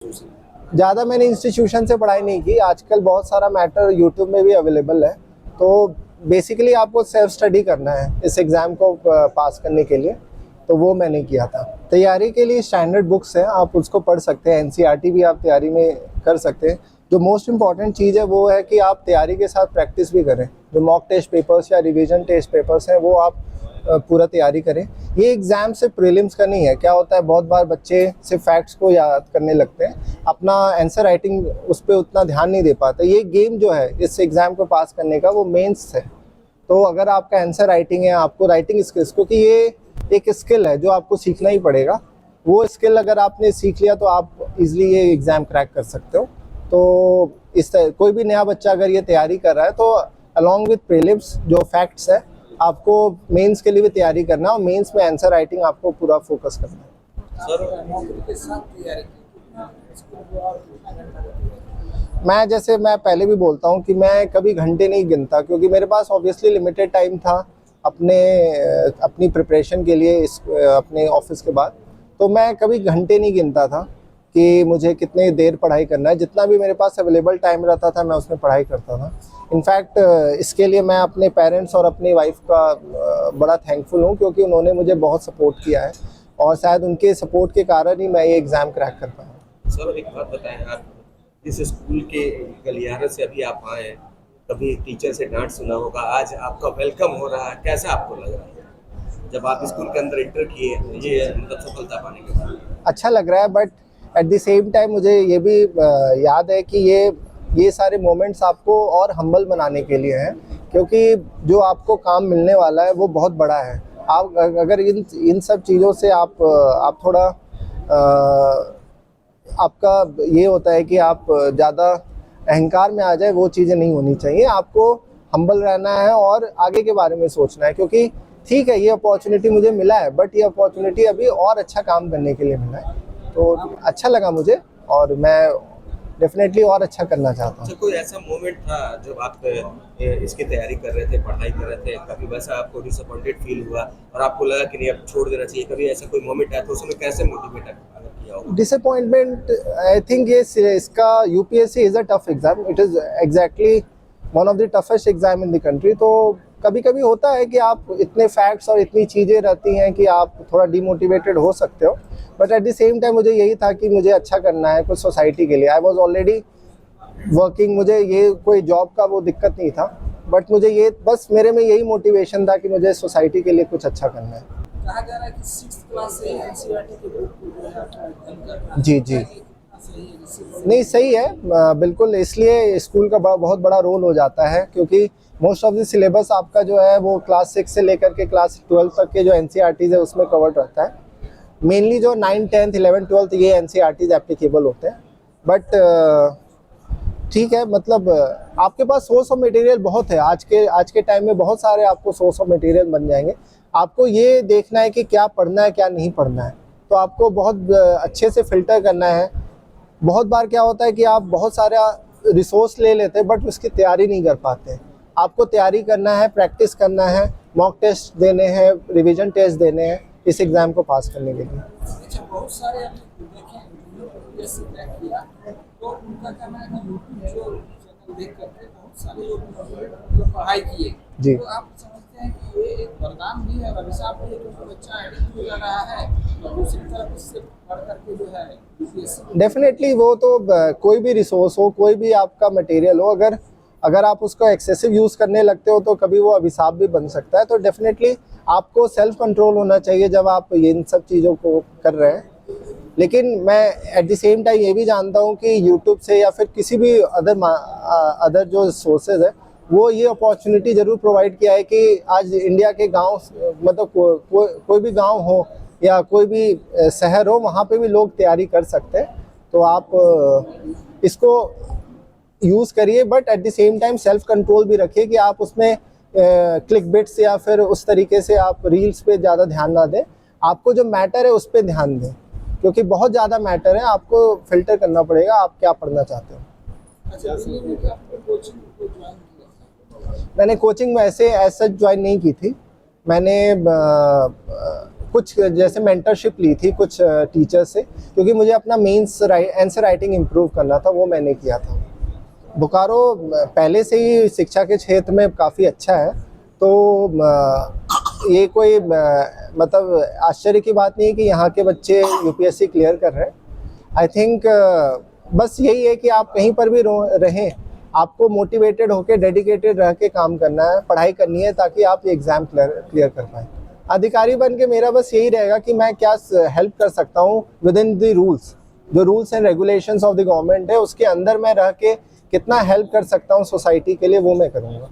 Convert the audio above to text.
ज़्यादा मैंने इंस्टीट्यूशन से पढ़ाई नहीं की। आजकल बहुत सारा मैटर यूट्यूब में भी अवेलेबल है, तो बेसिकली आपको सेल्फ स्टडी करना है इस एग्ज़ाम को पास करने के लिए, तो वो मैंने किया था। तैयारी के लिए स्टैंडर्ड बुक्स हैं, आप उसको पढ़ सकते हैं। एनसीईआरटी भी आप तैयारी में कर सकते हैं। जो मोस्ट इम्पॉर्टेंट चीज़ है वो है कि आप तैयारी के साथ प्रैक्टिस भी करें। जो मॉक टेस्ट पेपर्स या रिवीजन टेस्ट पेपर्स हैं वो आप पूरा तैयारी करें। ये एग्ज़ाम सिर्फ प्रीलिम्स का नहीं है। क्या होता है, बहुत बार बच्चे सिर्फ फैक्ट्स को याद करने लगते हैं, अपना आंसर राइटिंग उस पर उतना ध्यान नहीं दे पाते। ये गेम जो है इस एग्ज़ाम को पास करने का वो मेंस है। तो अगर आपका आंसर राइटिंग है, आपको राइटिंग स्किल्स, क्योंकि ये एक स्किल है जो आपको सीखना ही पड़ेगा, वो स्किल अगर आपने सीख लिया तो आप इजीली ये एग्ज़ाम क्रैक कर सकते हो। तो इस तरह कोई भी नया बच्चा अगर ये तैयारी कर रहा है तो अलॉन्ग विथ प्रीलिम्स जो फैक्ट्स है, आपको मेंस के लिए भी तैयारी करना है और मेंस में आंसर राइटिंग आपको पूरा फोकस करना है। मैं पहले भी बोलता हूँ कि मैं कभी घंटे नहीं गिनता, क्योंकि मेरे पास ऑब्वियसली लिमिटेड टाइम था अपनी प्रिपरेशन के लिए अपने ऑफिस के बाद। तो मैं कभी घंटे नहीं गिनता था कि मुझे कितने देर पढ़ाई करना है। जितना भी मेरे पास अवेलेबल टाइम रहता था मैं उसमें पढ़ाई करता था। इनफैक्ट इसके लिए मैं अपने पेरेंट्स और अपनी वाइफ का बड़ा थैंकफुल हूँ, क्योंकि उन्होंने मुझे बहुत सपोर्ट किया है और शायद उनके सपोर्ट के कारण ही मैं ये एग्ज़ाम क्रैक कर पाया। सर एक बात बताएं, आप इस स्कूल के गलियारे से अभी आप आए, कभी टीचर से डांट सुना होगा, आज आपका वेलकम हो रहा है, कैसा आपको लग रहा है जब आप स्कूल के अंदर एंटर किए ये मतलब सफलता पाने के बाद? अच्छा लग रहा है, but at the same time मुझे ये भी याद है कि ये सारे मोमेंट्स आपको और हम्बल बनाने के लिए हैं, क्योंकि जो आपको काम मिलने वाला है वो बहुत बड़ा है। आप अगर इन सब चीज़ों से आप थोड़ा आपका ये होता है कि आप ज़्यादा अहंकार में आ जाए, वो चीज़ें नहीं होनी चाहिए। आपको हम्बल रहना है और आगे के बारे में सोचना है, क्योंकि ठीक है ये अपॉर्चुनिटी मुझे मिला है, बट ये अपॉर्चुनिटी अभी और अच्छा काम करने के लिए मिला है। तो अच्छा लगा मुझे और मैं डेफिनेटली और अच्छा करना चाहता हूँ। कोई ऐसा मोमेंट था जब आप इसकी तैयारी कर रहे थे, पढ़ाई कर रहे थे, कभी वैसा आपको डिसअपॉइंटेड फील हुआ और आपको लगा कि नहीं अब छोड़ देना चाहिए, कभी ऐसा कोई मोमेंट आया तो उसमें कैसे मोटिवेट किया होगा? डिसअपॉइंटमेंट, आई थिंक ये इसका UPSC is a tough exam. It is exactly one of the toughest exam in the country. तो कभी कभी होता है कि आप इतने फैक्ट्स और इतनी चीज़ें रहती हैं कि आप थोड़ा डिमोटिवेटेड हो सकते हो, but at the same time मुझे यही था कि मुझे अच्छा करना है कुछ सोसाइटी के लिए। आई वॉज ऑलरेडी वर्किंग, मुझे ये कोई जॉब का वो दिक्कत नहीं था, बट मुझे ये बस मेरे में यही मोटिवेशन था कि मुझे सोसाइटी के लिए कुछ अच्छा करना है। कहा जा रहा है कि 6th क्लास से एनसीईआरटी के बुक को जी जी, नहीं सही है, बिल्कुल। इसलिए स्कूल का बहुत बड़ा रोल हो जाता है, क्योंकि मोस्ट ऑफ द सिलेबस आपका जो है वो क्लास 6 से लेकर के क्लास 12 तक के जो एनसीईआरटीज़ है उसमें कवर्ड रहता है। मेनली जो 9, 10, 11, 12 ये एनसीईआरटीज़ एप्लीकेबल होते हैं। बट ठीक है, मतलब आपके पास सोर्स ऑफ मटेरियल बहुत है। आज के टाइम में बहुत सारे आपको सोर्स ऑफ मटेरियल बन जाएंगे। आपको ये देखना है कि क्या पढ़ना है क्या नहीं पढ़ना है, तो आपको बहुत अच्छे से फिल्टर करना है। बहुत बार क्या होता है कि आप बहुत सारा रिसोर्स ले लेते हैं बट उसकी तैयारी नहीं कर पाते। आपको तैयारी करना है, प्रैक्टिस करना है, मॉक टेस्ट देने हैं, रिवीजन टेस्ट देने हैं इस एग्ज़ाम को पास करने के लिए। अच्छा, बहुत सारे किया तो उनका कहना है कि यूट्यूब जो चैनल देख करके बहुत सारे लोग पढ़ाई किए जी, तो आप समझते हैं कि ये एक वरदान भी है, अभिशाप भी है, क्योंकि बच्चा एडिक्ट हो जा रहा है और दूसरी तरफ इससे पढ़ करके जो है डेफिनेटली वो तो कोई भी रिसोर्स हो, कोई भी आपका मटेरियल हो, अगर आप उसको एक्सेसिव यूज़ करने लगते हो तो कभी वो अभिशाप भी बन सकता है। तो डेफिनेटली आपको सेल्फ कंट्रोल होना चाहिए जब आप इन सब चीज़ों को कर रहे हैं। लेकिन मैं एट द सेम टाइम ये भी जानता हूँ कि यूट्यूब से या फिर किसी भी अदर जो सोर्सेज है वो ये अपॉर्चुनिटी ज़रूर प्रोवाइड किया है कि आज इंडिया के गांव, मतलब कोई भी गांव हो या कोई भी शहर हो, वहाँ पे भी लोग तैयारी कर सकते हैं। तो आप इसको यूज़ करिए, but at the same time self control भी रखिए कि आप उसमें क्लिक बिट्स या फिर उस तरीके से आप रील्स पे ज़्यादा ध्यान ना दें। आपको जो मैटर है उस पर ध्यान दें, क्योंकि बहुत ज़्यादा मैटर है। आपको फिल्टर करना पड़ेगा आप क्या पढ़ना चाहते हो। मैंने कोचिंग वैसे एज सच ज्वाइन नहीं की थी। मैंने कुछ जैसे मेंटरशिप ली थी कुछ टीचर से, क्योंकि मुझे अपना मेंस आंसर राइटिंग इम्प्रूव करना था, वो मैंने किया था। बोकारो पहले से ही शिक्षा के क्षेत्र में काफ़ी अच्छा है, तो ये कोई मतलब आश्चर्य की बात नहीं है कि यहाँ के बच्चे यूपीएससी क्लियर कर रहे हैं। आई थिंक बस यही है कि आप कहीं पर भी रहें, आपको मोटिवेटेड होकर डेडिकेटेड रह के काम करना है, पढ़ाई करनी है, ताकि आप एग्ज़ाम क्लियर कर पाएँ। अधिकारी बन के मेरा बस यही रहेगा कि मैं क्या हेल्प कर सकता हूँ विद इन द रूल्स, जो rules and regulations of the government है उसके अंदर मैं रह के कितना हेल्प कर सकता हूँ सोसाइटी के लिए, वो मैं करूँगा।